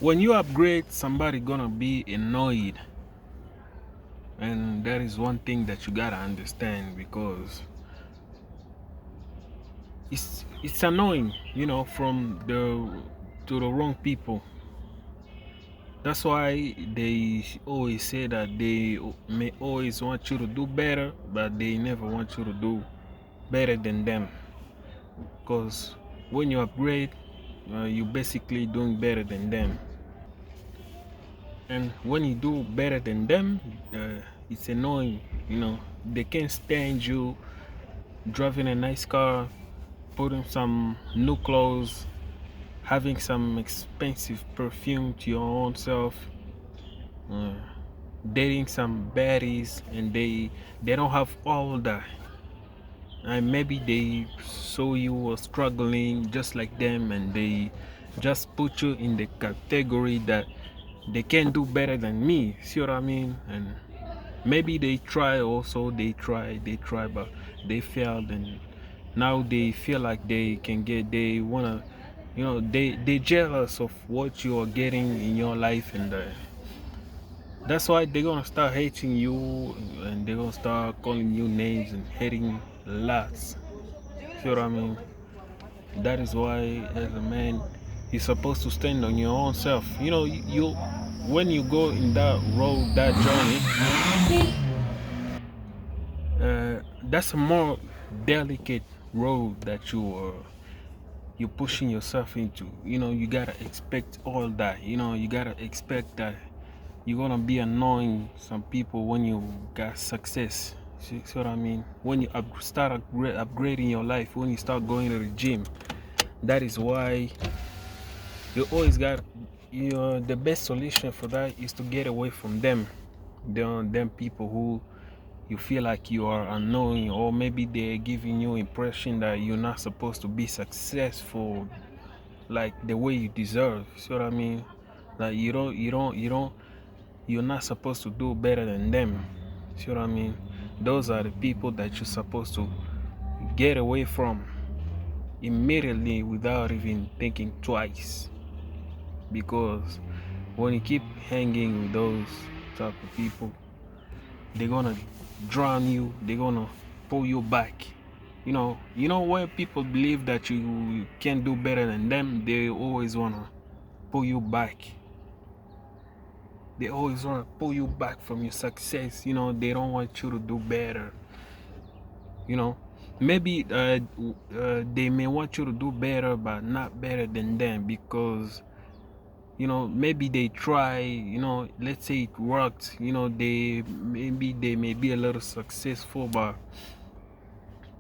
when you upgrade, somebody gonna be annoyed, and that is one thing that you gotta understand, because it's annoying, from the wrong people. That's why they always say that they may always want you to do better, but they never want you to do better than them. Because when you upgrade, you basically doing better than them. And when you do better than them, it's annoying. They can't stand you driving a nice car, putting some new clothes, having some expensive perfume to your own self, uh, dating some baddies, and they don't have all that. And maybe they saw you were struggling just like them, and they just put you in the category that they can do better than me. See what I mean? And maybe they try also, they try, but they failed, and now they feel like they wanna, they jealous of what you are getting in your life, and that's why they're gonna start hating you, and they're gonna start calling you names and hating lots. See what I mean? That is why, as a man, you're supposed to stand on your own self. You when you go in that road, that journey, that's a more delicate road that you're pushing yourself into. You gotta expect all that. You gotta expect that you're gonna be annoying some people when you got success. See what I mean? When you start upgrading your life, when you start going to the gym, that is why you always got, the best solution for that is to get away from them people who you feel like you are annoying, or maybe they're giving you impression that you're not supposed to be successful like the way you deserve. See what I mean? Like you're not supposed to do better than them. See what I mean? Those are the people that you're supposed to get away from immediately without even thinking twice. Because when you keep hanging with those type of people, they're gonna drown you, they're gonna pull you back. Where people believe that you can do better than them, they always wanna pull you back. They always wanna pull you back from your success. They don't want you to do better. Maybe they may want you to do better, but not better than them, because maybe they try, let's say it worked, they may be a little successful, but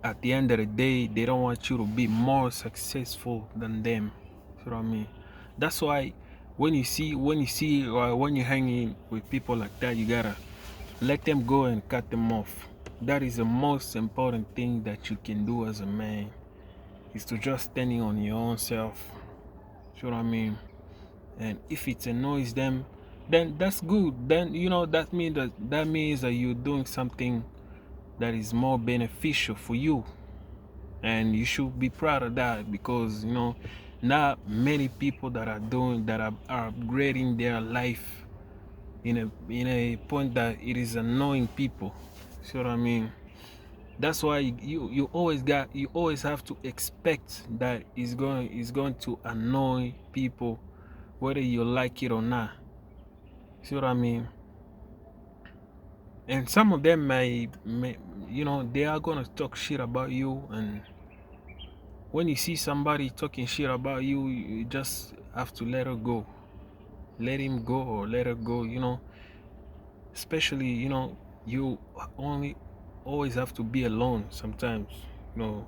at the end of the day, they don't want you to be more successful than them. You know what I mean? That's why when you're hanging with people like that, you gotta let them go and cut them off. That is the most important thing that you can do as a man, is to just standing on your own self. You know what I mean? And if it annoys them, then that's good. Then that means that you're doing something that is more beneficial for you, and you should be proud of that, because not many people that are upgrading their life in a point that it is annoying people. See what I mean? That's why you always have to expect that it's going to annoy people, whether you like it or not. See what I mean? And some of them may they are gonna talk shit about you, and when you see somebody talking shit about you, you just have to let her go. Let him go or let her go, especially, you only always have to be alone sometimes,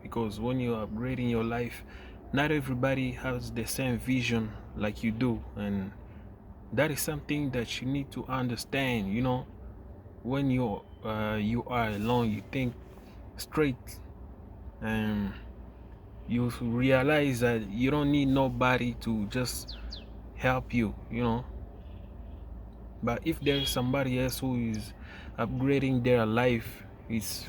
because when you're upgrading your life, not everybody has the same vision like you do, and that is something that you need to understand. When you are alone, you think straight, and you realize that you don't need nobody to just help you. But if there is somebody else who is upgrading their life, it's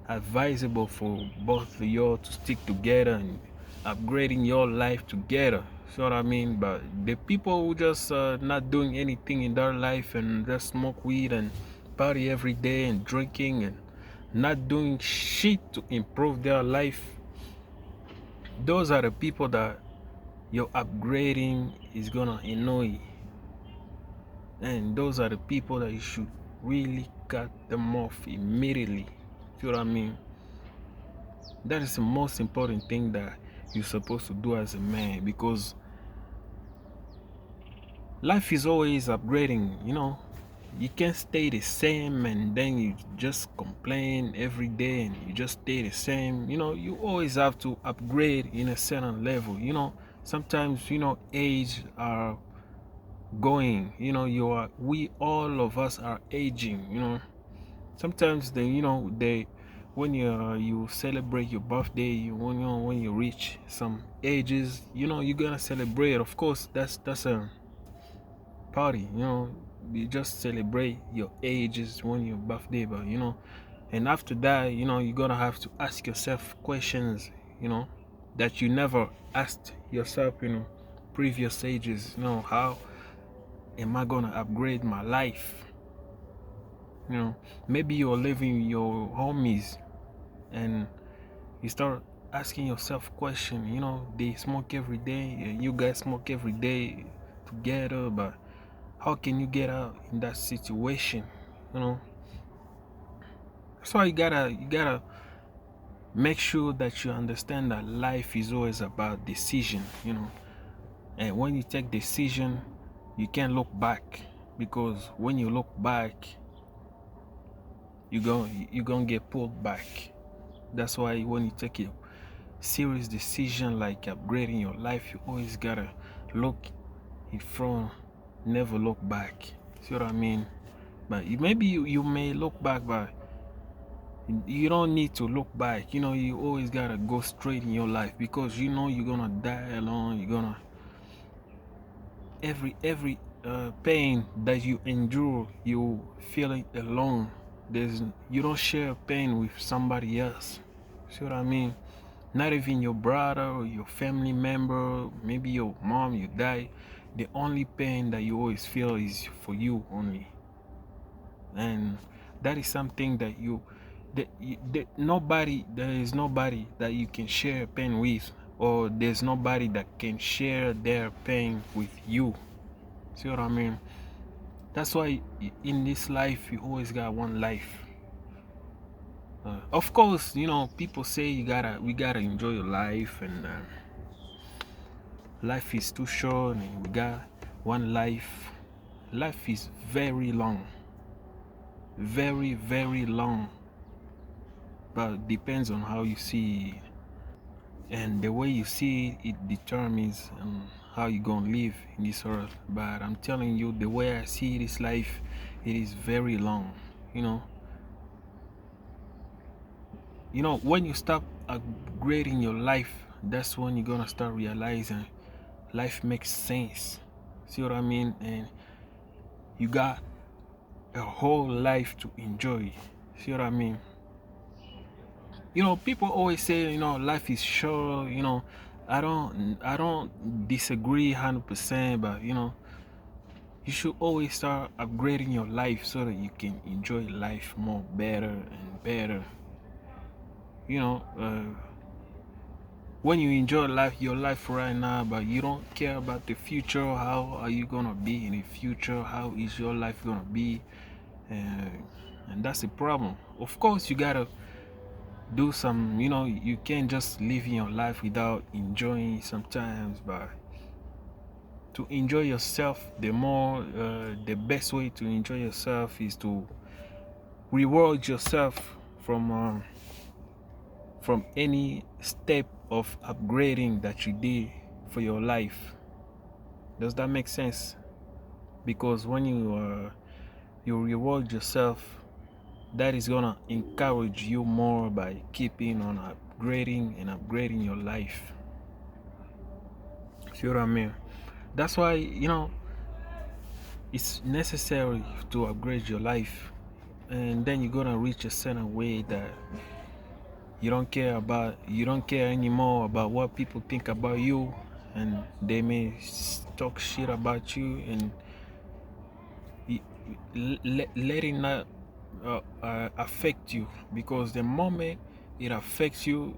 advisable for both of you to stick together and upgrading your life together. See what I mean? But the people who just not doing anything in their life and just smoke weed and party every day and drinking and not doing shit to improve their life, those are the people that your upgrading is gonna annoy. And those are the people that you should really cut them off immediately. See what I mean? That is the most important thing that you're supposed to do as a man, because life is always upgrading, you know. You can't stay the same and then you just complain every day and you just stay the same. You know, you always have to upgrade in a certain level, you know. Sometimes, you know, age are going, you know, we all of us are aging, you know. Sometimes when you celebrate your birthday, when you reach some ages, you know, you're gonna celebrate. Of course, that's a party, you know. You just celebrate your ages when your birthday, but you know, and after that, you know, you're gonna have to ask yourself questions, you know, that you never asked yourself, you know, previous ages. You know, how am I gonna upgrade my life? You know, maybe you're living with your homies and you start asking yourself question, you know, they smoke every day and you guys smoke every day together, but how can you get out in that situation? You know, that's why you gotta make sure that you understand that life is always about decision, you know. And when you take decision, you can't look back, because when you look back, you're gonna get pulled back. That's why when you take a serious decision like upgrading your life, you always gotta look in front, never look back. See what I mean? But maybe you may look back, but you don't need to look back. You know, you always gotta go straight in your life, because you know you're gonna die alone. You're gonna every pain that you endure, you feel it alone. You don't share pain with somebody else. See what I mean? Not even your brother or your family member, maybe your mom, you die. The only pain that you always feel is for you only. And that is something that there is nobody that you can share pain with, or there's nobody that can share their pain with you. See what I mean? That's why in this life you always got one life. Of course, you know, people say we gotta enjoy your life, and life is too short and we got one life. Life is very long, very very long, but depends on how you see it. And the way you see it, it determines how you gonna live in this earth. But I'm telling you, the way I see this life, it is very long. You know, when you stop upgrading your life, that's when you're gonna start realizing life makes sense. See what I mean? And you got a whole life to enjoy. See what I mean? You know, people always say, you know, life is short. You know, I don't disagree 100%, but you know, you should always start upgrading your life so that you can enjoy life more better and better. You know, when you enjoy your life right now, but you don't care about the future, how are you gonna be in the future? How is your life gonna be? And that's the problem. Of course, you gotta do some, you know, you can't just live in your life without enjoying sometimes. But to enjoy yourself, the best way to enjoy yourself is to reward yourself from any step of upgrading that you did for your life. Does that make sense? Because when you reward yourself, that is gonna encourage you more by keeping on upgrading your life. See what I mean? That's why, you know, it's necessary to upgrade your life, and then you're gonna reach a certain way that you don't care anymore about what people think about you, and they may talk shit about you, and let it not affect you, because the moment it affects you,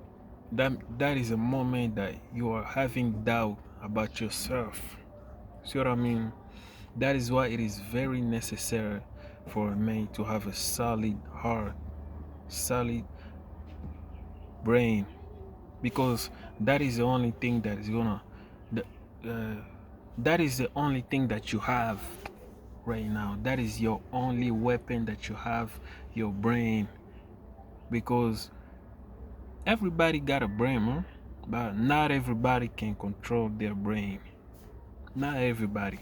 that is a moment that you are having doubt about yourself. See what I mean? That is why it is very necessary for a man to have a solid heart, solid brain, because that is the only thing that is gonna uh, that is the only thing that you have right now. That is your only weapon that you have, your brain. Because everybody got a brain, huh? But not everybody can control their brain. Not everybody.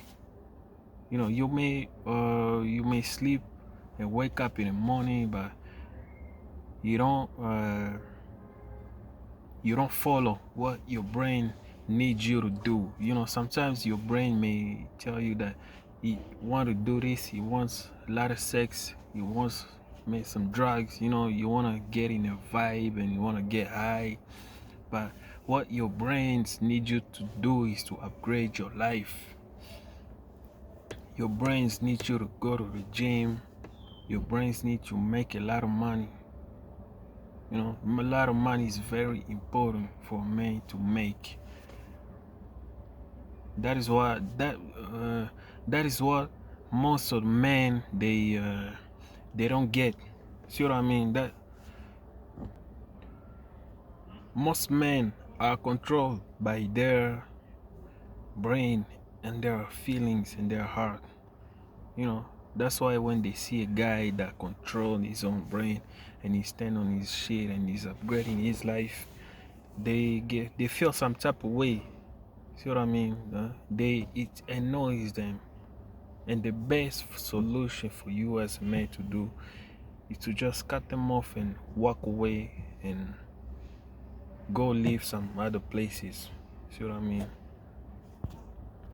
You may sleep and wake up in the morning, but you don't follow what your brain needs you to do. Sometimes your brain may tell you that he want to do this, he wants a lot of sex, he wants make some drugs, you want to get in a vibe and you want to get high. But what your brains need you to do is to upgrade your life. Your brains need you to go to the gym. Your brains need to make a lot of money. A lot of money is very important for a man to make. That is what most of the men they don't get. See what I mean? That most men are controlled by their brain and their feelings and their heart. That's why when they see a guy that controls his own brain and he's stand on his shit and he's upgrading his life, they feel some type of way. See what I mean? It annoys them. And the best solution for you as a man to do is to just cut them off and walk away and go live some other places. See what I mean?